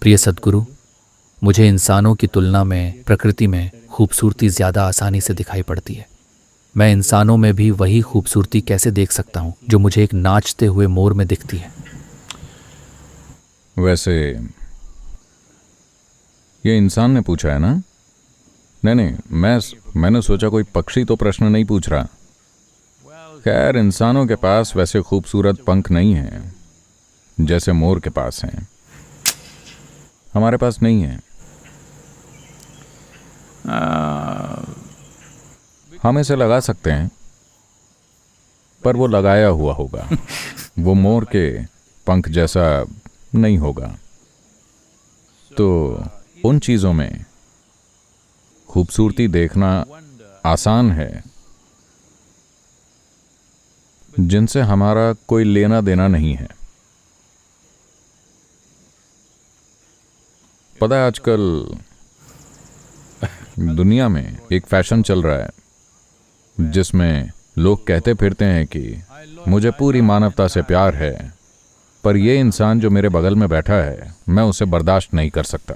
प्रिय सद्गुरु, मुझे इंसानों की तुलना में प्रकृति में खूबसूरती ज़्यादा आसानी से दिखाई पड़ती है। मैं इंसानों में भी वही खूबसूरती कैसे देख सकता हूँ जो मुझे एक नाचते हुए मोर में दिखती है? वैसे ये इंसान ने पूछा है ना? नहीं, मैंने सोचा कोई पक्षी तो प्रश्न नहीं पूछ रहा। खैर, इंसानों के पास वैसे खूबसूरत पंख नहीं हैं जैसे मोर के पास हैं। हमारे पास नहीं है। हम इसे लगा सकते हैं, पर वो लगाया हुआ होगा। वो मोर के पंख जैसा नहीं होगा। तो उन चीजों में खूबसूरती देखना आसान है जिनसे हमारा कोई लेना देना नहीं है। पता है, आजकल दुनिया में एक फैशन चल रहा है जिसमें लोग कहते फिरते हैं कि मुझे पूरी मानवता से प्यार है, पर यह इंसान जो मेरे बगल में बैठा है, मैं उसे बर्दाश्त नहीं कर सकता।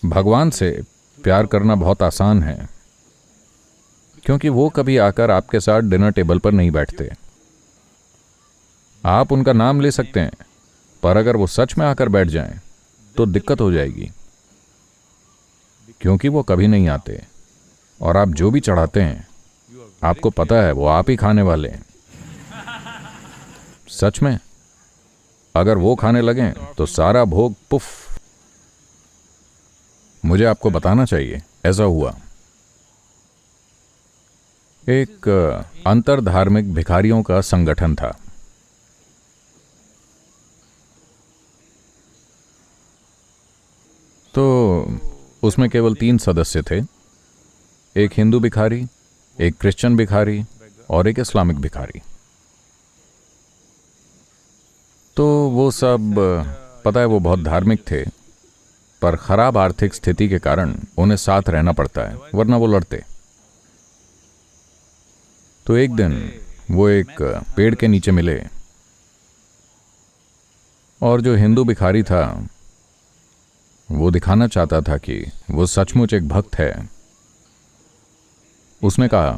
भगवान से प्यार करना बहुत आसान है, क्योंकि वो कभी आकर आपके साथ डिनर टेबल पर नहीं बैठते। आप उनका नाम ले सकते हैं, पर अगर वो सच में आकर बैठ जाएं, तो दिक्कत हो जाएगी, क्योंकि वो कभी नहीं आते। और आप जो भी चढ़ाते हैं, आपको पता है वो आप ही खाने वाले हैं। सच में, अगर वो खाने लगें तो सारा भोग पुफ। मुझे आपको बताना चाहिए, ऐसा हुआ। एक अंतरधार्मिक भिखारियों का संगठन था। तो उसमें केवल 3 सदस्य थे। एक हिंदू भिखारी, एक क्रिश्चियन भिखारी और एक इस्लामिक भिखारी। तो वो सब, पता है, वो बहुत धार्मिक थे, पर खराब आर्थिक स्थिति के कारण उन्हें साथ रहना पड़ता है, वरना वो लड़ते। तो एक दिन वो एक पेड़ के नीचे मिले, और जो हिंदू भिखारी था वो दिखाना चाहता था कि वो सचमुच एक भक्त है। उसने कहा,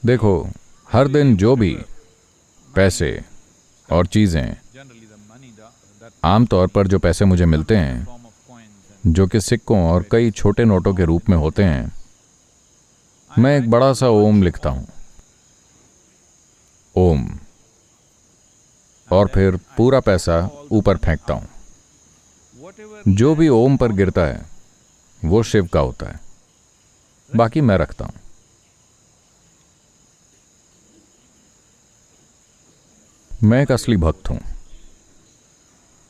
देखो, हर दिन जो भी पैसे और चीजें, आमतौर पर जो पैसे मुझे मिलते हैं, जो कि सिक्कों और कई छोटे नोटों के रूप में होते हैं, मैं एक बड़ा सा ओम लिखता हूं, ओम, और फिर पूरा पैसा ऊपर फेंकता हूं। जो भी ओम पर गिरता है वो शिव का होता है, बाकी मैं रखता हूं। मैं एक असली भक्त हूं।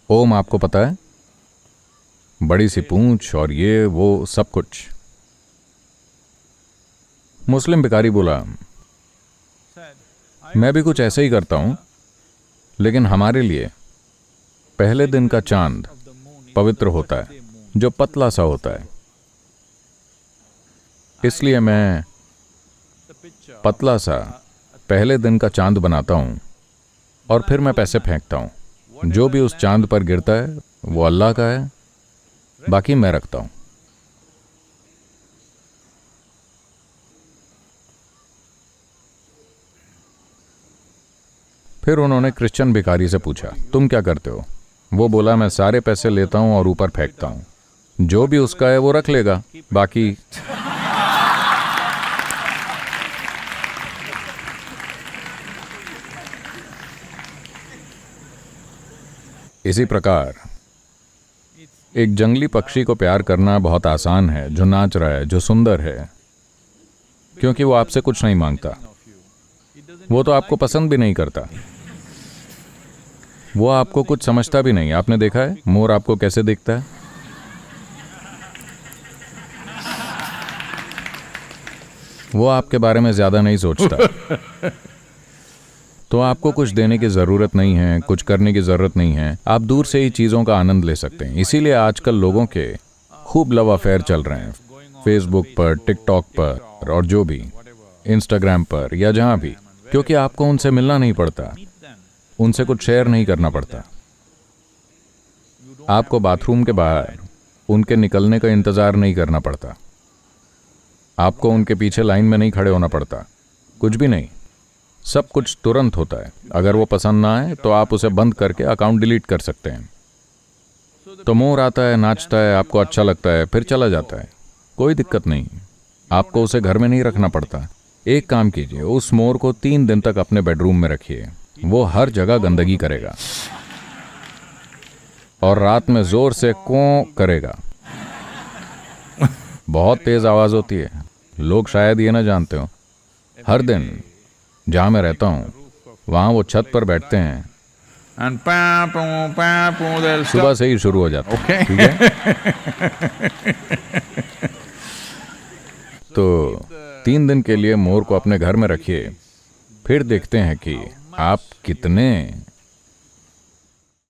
ओम आपको पता है, बड़ी सी पूंछ और ये वो सब कुछ। मुस्लिम भिखारी बोला, मैं भी कुछ ऐसे ही करता हूं, लेकिन हमारे लिए पहले दिन का चांद पवित्र होता है, जो पतला सा होता है। इसलिए मैं पतला सा पहले दिन का चांद बनाता हूं, और फिर मैं पैसे फेंकता हूं। जो भी उस चांद पर गिरता है वो अल्लाह का है, बाकी मैं रखता हूं। फिर उन्होंने क्रिश्चियन भिखारी से पूछा, तुम क्या करते हो? वो बोला, मैं सारे पैसे लेता हूं और ऊपर फेंकता हूं। जो भी उसका है वो रख लेगा, बाकी। इसी प्रकार एक जंगली पक्षी को प्यार करना बहुत आसान है, जो नाच रहा है, जो सुंदर है, क्योंकि वो आपसे कुछ नहीं मांगता। वो तो आपको पसंद भी नहीं करता। वो आपको कुछ समझता भी नहीं। आपने देखा है मोर आपको कैसे देखता है? वो आपके बारे में ज्यादा नहीं सोचता। तो आपको कुछ देने की जरूरत नहीं है, कुछ करने की जरूरत नहीं है। आप दूर से ही चीजों का आनंद ले सकते हैं। इसीलिए आजकल लोगों के खूब लव अफेयर चल रहे हैं, फेसबुक पर, टिकटॉक पर, और जो भी इंस्टाग्राम पर या जहां भी, क्योंकि आपको उनसे मिलना नहीं पड़ता, उनसे कुछ शेयर नहीं करना पड़ता। आपको बाथरूम के बाहर उनके निकलने का इंतजार नहीं करना पड़ता। आपको उनके पीछे लाइन में नहीं खड़े होना पड़ता, कुछ भी नहीं। सब कुछ तुरंत होता है। अगर वो पसंद ना आए तो आप उसे बंद करके अकाउंट डिलीट कर सकते हैं। तो मोर आता है, नाचता है, आपको अच्छा लगता है, फिर चला जाता है, कोई दिक्कत नहीं। आपको उसे घर में नहीं रखना पड़ता। एक काम कीजिए, उस मोर को 3 दिन तक अपने बेडरूम में रखिए। वो हर जगह गंदगी करेगा और रात में जोर से कौं करेगा। बहुत तेज आवाज होती है, लोग शायद ये ना जानते हो। हर दिन जहां मैं रहता हूं वहां वो छत पर बैठते हैं, And they'll सुबह stop. से ही शुरू हो जाता है। Okay. ठीक है। तो 3 दिन के लिए मोर को अपने घर में रखिए, फिर देखते हैं कि आप कितने